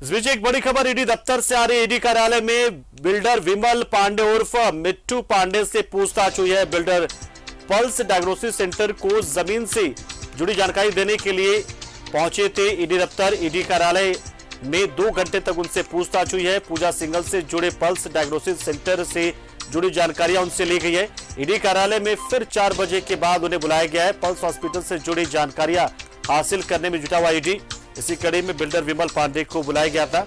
इस बीच एक बड़ी खबर ईडी दफ्तर से आ रही है। ईडी कार्यालय में बिल्डर विमल पांडे उर्फ मिट्टू पांडे से पूछताछ हुई है। बिल्डर पल्स डायग्नोसिस सेंटर को जमीन से जुड़ी जानकारी देने के लिए पहुंचे थे ईडी दफ्तर। ईडी कार्यालय में 2 घंटे तक उनसे पूछताछ हुई है। पूजा सिंगल से जुड़े पल्स डायग्नोसिस सेंटर से जुड़ी जानकारियां उनसे ली गई है। ईडी कार्यालय में फिर 4 बजे के बाद उन्हें बुलाया गया है। पल्स हॉस्पिटल से जुड़ी जानकारियां हासिल करने में जुटा हुआ ईडी। इसी कड़ी में बिल्डर विमल पांडे को बुलाया गया था।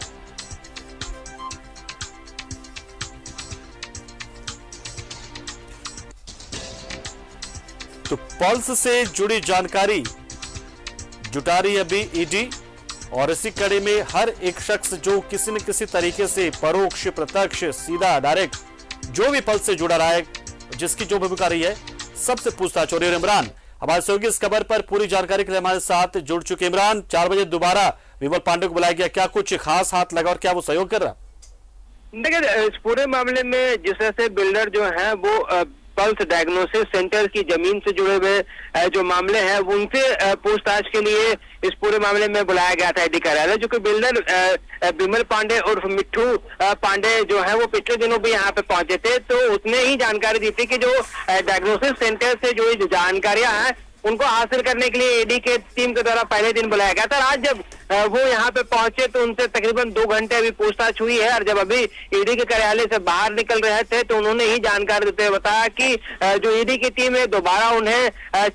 तो पल्स से जुड़ी जानकारी जुटा रही है अभी ईडी, और इसी कड़ी में हर एक शख्स जो किसी न किसी तरीके से परोक्ष प्रत्यक्ष सीधा डायरेक्ट जो भी पल्स से जुड़ा रहा है, जिसकी जो भूमिका रही है, सबसे पूछताछ हो रही है। इमरान हमारे सहयोगी इस खबर पर पूरी जानकारी के लिए हमारे साथ जुड़ चुके। इमरान, 4 बजे दोबारा विमल पांडे को बुलाया गया, क्या कुछ खास हाथ लगा और क्या वो सहयोग कर रहा? देखिए, इस पूरे मामले में जिस तरह से बिल्डर जो है वो पल्स डायग्नोसिस सेंटर की जमीन से जुड़े हुए जो मामले हैं उनसे पूछताछ के लिए इस पूरे मामले में बुलाया गया था ईडी कार्यालय। जो कि बिल्डर विमल पांडे उर्फ मिट्टू पांडे जो है वो पिछले दिनों भी यहाँ पे पहुंचे थे, तो उसने ही जानकारी दी थी कि जो डायग्नोसिस सेंटर से जुड़ी जो जानकारियां हैं उनको हासिल करने के लिए ईडी के टीम के द्वारा पहले दिन बुलाया गया था। आज जब वो यहाँ पे पहुंचे तो उनसे तकरीबन 2 घंटे अभी पूछताछ हुई है, और जब अभी ईडी के कार्यालय से बाहर निकल रहे थे तो उन्होंने ही जानकारी देते हुए बताया कि जो ईडी की टीम है दोबारा उन्हें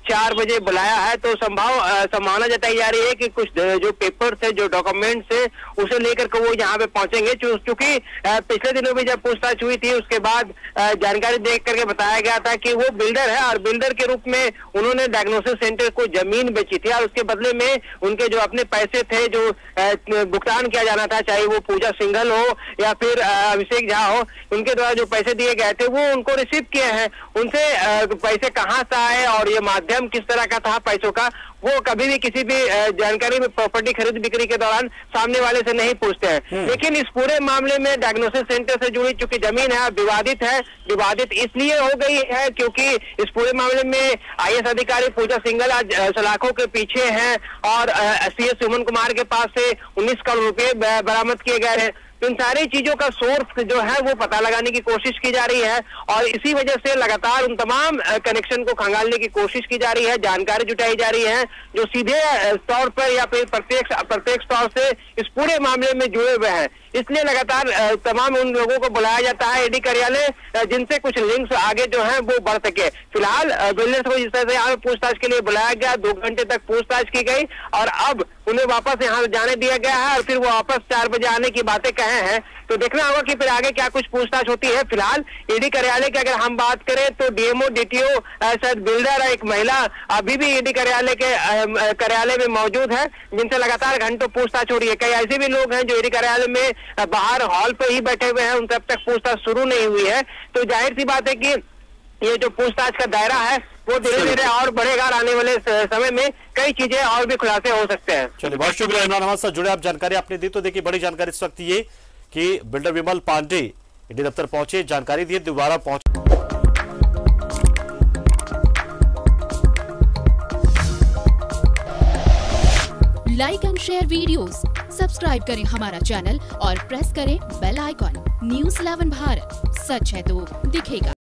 4 बजे बुलाया है। तो संभावना जताई जा रही है कि कुछ जो पेपर्स है, जो डॉक्यूमेंट्स है, उसे लेकर के वो यहाँ पे पहुंचेंगे। क्योंकि पिछले दिनों में जब पूछताछ हुई थी उसके बाद जानकारी देख करके बताया गया था कि वो बिल्डर है और बिल्डर के रूप में उन्होंने डायग्नोसिस सेंटर को जमीन बेची थी, और उसके बदले में उनके जो अपने पैसे थे जो भुगतान किया जाना था, चाहे वो पूजा सिंघल हो या फिर अभिषेक झा हो, उनके द्वारा जो पैसे दिए गए थे वो उनको रिसीव किए हैं। उनसे पैसे कहाँ से आए और ये माध्यम किस तरह का था पैसों का, वो कभी भी किसी भी जानकारी में प्रॉपर्टी खरीद बिक्री के दौरान सामने वाले से नहीं पूछते हैं। लेकिन इस पूरे मामले में डायग्नोसिस सेंटर से जुड़ी चूंकि जमीन है विवादित है, विवादित इसलिए हो गई है क्योंकि इस पूरे मामले में आईएएस अधिकारी पूजा सिंघल आज सलाखों के पीछे हैं और सीएस सुमन कुमार के पास से 19 करोड़ रुपए बरामद किए गए हैं। तो इन सारी चीजों का सोर्स जो है वो पता लगाने की कोशिश की जा रही है, और इसी वजह से लगातार उन तमाम कनेक्शन को खंगालने की कोशिश की जा रही है, जानकारी जुटाई जा रही है जो सीधे तौर पर या फिर प्रत्यक्ष तौर से इस पूरे मामले में जुड़े हुए हैं। इसलिए लगातार तमाम उन लोगों को बुलाया जाता है ईडी कार्यालय जिनसे कुछ लिंक्स आगे जो है वो बढ़ सके। फिलहाल बिल्डर्स को जिस तरह से यहाँ पूछताछ के लिए बुलाया गया, 2 घंटे तक पूछताछ की गई और अब उन्हें वापस यहाँ जाने दिया गया है, और फिर वो वापस 4 बजे आने की बातें कहे हैं। तो देखना होगा कि फिर आगे क्या कुछ पूछताछ होती है। फिलहाल ईडी कार्यालय की अगर हम बात करें तो डीएमओ डीटीओ शायद बिल्डर एक महिला अभी भी ईडी कार्यालय के कार्यालय में मौजूद है, जिनसे लगातार घंटों पूछताछ हो रही है। कई ऐसे भी लोग हैं जो ईडी कार्यालय में बाहर हॉल पे ही बैठे हुए हैं, उनसे अब तक पूछताछ शुरू नहीं हुई है। तो जाहिर सी बात है कि ये जो पूछताछ का दायरा है वो धीरे धीरे और बढ़ेगा। आने वाले समय में कई चीजें और भी खुलासे हो सकते हैं। चलिए, बहुत शुक्रिया इमरान, हमारे साथ जुड़े, आप जानकारी आपने दी। तो देखिए, बड़ी जानकारी इस वक्त ये कि बिल्डर विमल पांडे ईडी दफ्तर पहुंचे, जानकारी दी, दोबारा पहुंचे। Like and share videos, subscribe करें हमारा चैनल और प्रेस करें बेल आइकॉन। न्यूज़ 11 भारत, सच है तो दिखेगा।